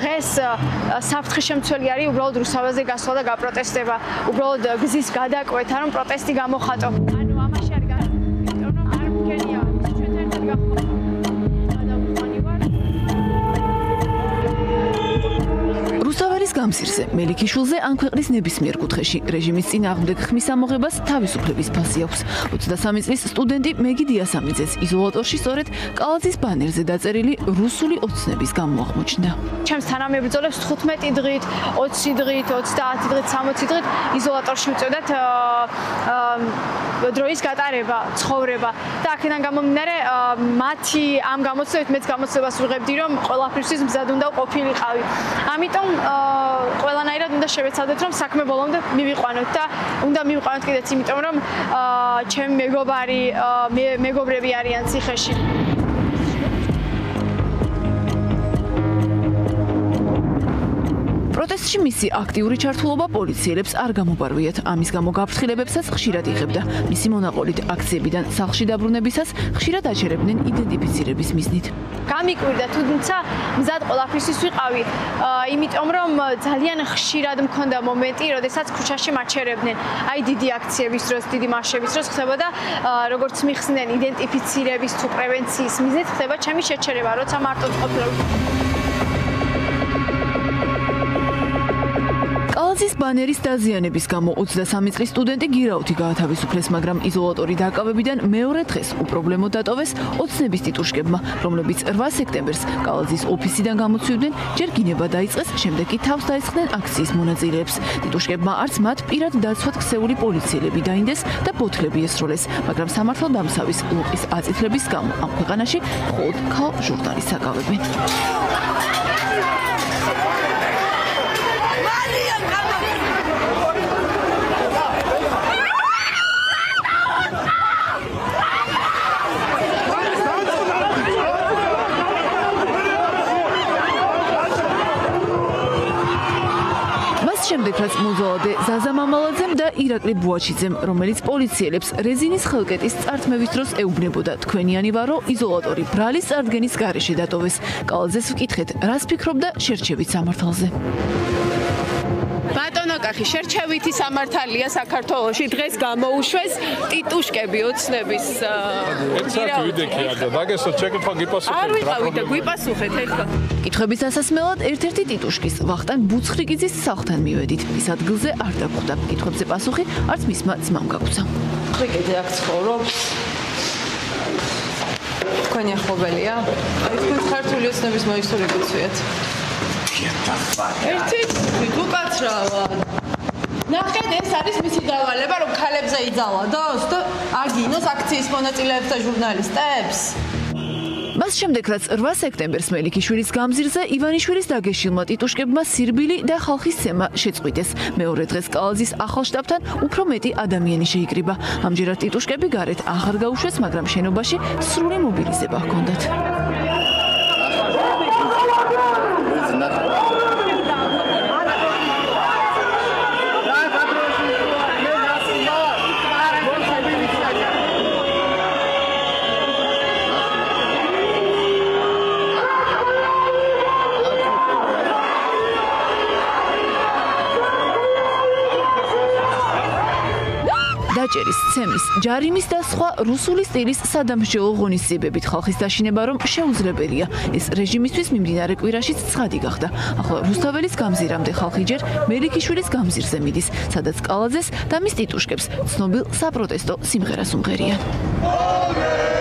დღეს საფრთხის შემცველი არის უბრალოდ რუსთაველზე გასვლა და გაპროტესტება, უბრალოდ გზის გადაკვეთა, რომ პროტესტი გამოხატო. ანუ ამაში არ იმიტომ რომ არ მგენია ჩვენ ერთად გავხდით. რუსთაველის გამზირზე მელიქიშვილზე ან ქვეყნის ნებისმიერ კუთხეში რეჟიმის წინააღმდეგ ხმის ამოღებას თავისუფლების ფასი აქვს. 23 წლის სტუდენტი მეგი დიასამიძეს იზოლატორში სწორედ კალაძის ბანერზე დაწერილი რუსული ოცნების გამო აღმოჩნდა. ჩემს თანამებრძოლებს 15 დღით, 20 დღით, 30 დღით, 60 დღით იზოლატორში ვწევდათ დროის გატარება, ცხოვრება და აქედან გამომდინარე მათი ამ გამოცდილებით მეც გამოცდილებას ვიღებდი, რომ ყველაფრისთვის მზად უნდა ყოფილიყავი. ამიტომ ყველანაირად უნდა შევეცადოთ, რომ საქმე ბოლომდე მივიყვანოთ და უნდა მივიყვანოთ კიდეც იმიტომ, რომ ჩემი მეგობარი, მეგობრები არიან ციხეში. პროტესტში მისი აქტიური ჩართულობა პოლიციელებს არ გამოპარვიათ. ამის გამო გაფრთხილებებსაც ხშირად იღებდა. მისი მონაყოლით აქციებიდან სახლში დაბრუნებისას ხშირად აჩერებდნენ იდენტიფიცირების მიზნით. გამიკვირდა, თუმცა მზად ყველაფრისთვის ვიყავი, იმიტომ რომ ძალიან ხშირად მქონდა მომენტი, როდესაც ქუჩაში მაჩერებდნენ. აი დიდი აქციების დროს, დიდი მარშების დროს ხდებოდა, როგორც მიხსნიან იდენტიფიცირების თუ პრევენციის მიზნით ხდება ჩემი შეჩერება, როცა მარტო ყოფილა. კალაძის ბანერის დაზიანების გამო 23 წლის სტუდენტი გირაუთი გაათავისუფლეს, მაგრამ იზოლატორი დაკავებიდან მეორე დღეს უპრობლემოდ დატოვეს ოცნების ტიტუშკებმა, რომლებიც 8 სექტემბერს კალაძის ოფისიდან გამოცივდნენ, ჯერ გინება დაიწყეს, შემდეგ კი თავს დაესხნენ აქციის მონაწილეებს. ტიტუშკებმა არც მათ პირად დაცვად ქცეული პოლიციელები დაინდეს და ბოთლები ესროლეს, მაგრამ სამართალდამცავის ლუყის აწითლების გამო ამ ქვეყანაში მხოლოდ ქალ ჟურნალისტს აკავებენ. შემდეგ რაც მოზოლადე ზაზა მამალაძემ და ირაკლი ბუაჩიძემ, რომელიც პოლიციელებს რეზინის ხელკეტის წართმევის დროს ეუბნებოდა, თქვენიანი ვარო იზოლატორი ბრალის წარდგენის გარეშე დატოვეს. კალაძეს ვკითხეთ, რას ფიქრობდა შერჩევით სამართალზე. ბატონო კახი, შერჩევითი სამართალია საქართველოში დღეს გამოუშვეს ტიტუშკები ოცნების არ ვიყავი და გვიპასუხეთ ეხლა. კითხვების ასასმელად ერთ-ერთი ტიტუშკის ვახტანგ ბუცხრიგიძის სახლთან მივედით. ის ადგილზე არ დაგვხვდა. კითხვებზე პასუხი არც მისმა ძმამ გაგუცა. ხვრიკიძე აქ ცხოვრობს. თქვენი ახლობელია? თქვენ ქართული ოცნების მოისურვებით ვიათ. ერთი უკაცრავად. ნახეთ, ეს არის მისი დავალება, რომ ქალებზე იძალადოს და აგინოს აქციის მონაწილეებს და ჟურნალისტებს. მას შემდეგ რაც 8 სექტემბერს მელიქიშვილის გამზირზე ივანიშვილის დაგეშილმა ტიტუშკებმა სირბილი და ხალხის ცემა შეწყვიტეს. მეორე დღეს კალაძის ახალ შტაბთან უფრო მეტი ადამიანი შეიკრიბა. ამჯერად ტიტუშკები გარეთ აღარ გაუშვეს, მაგრამ შენობაში სრული მობილიზება ჰქონდათ. დაჭერის, ცემის, ჯარიმის და სხვა რუსული სტილის სადამსჯელო ღონისძიებებით ხალხის დაშინება რომ შეუძლებელია. ეს რეჟიმისთვის მიმდინარე კვირაშიც ცხადი გახდა. ახლა რუსთაველის გამზირამდე ხალხი ჯერ მელიქიშვილის გამზირზე მიდის, სადაც კალაძეს და მის ტიტუშკებს ცნობილ საპროტესტო სიმღერას უმღერიან.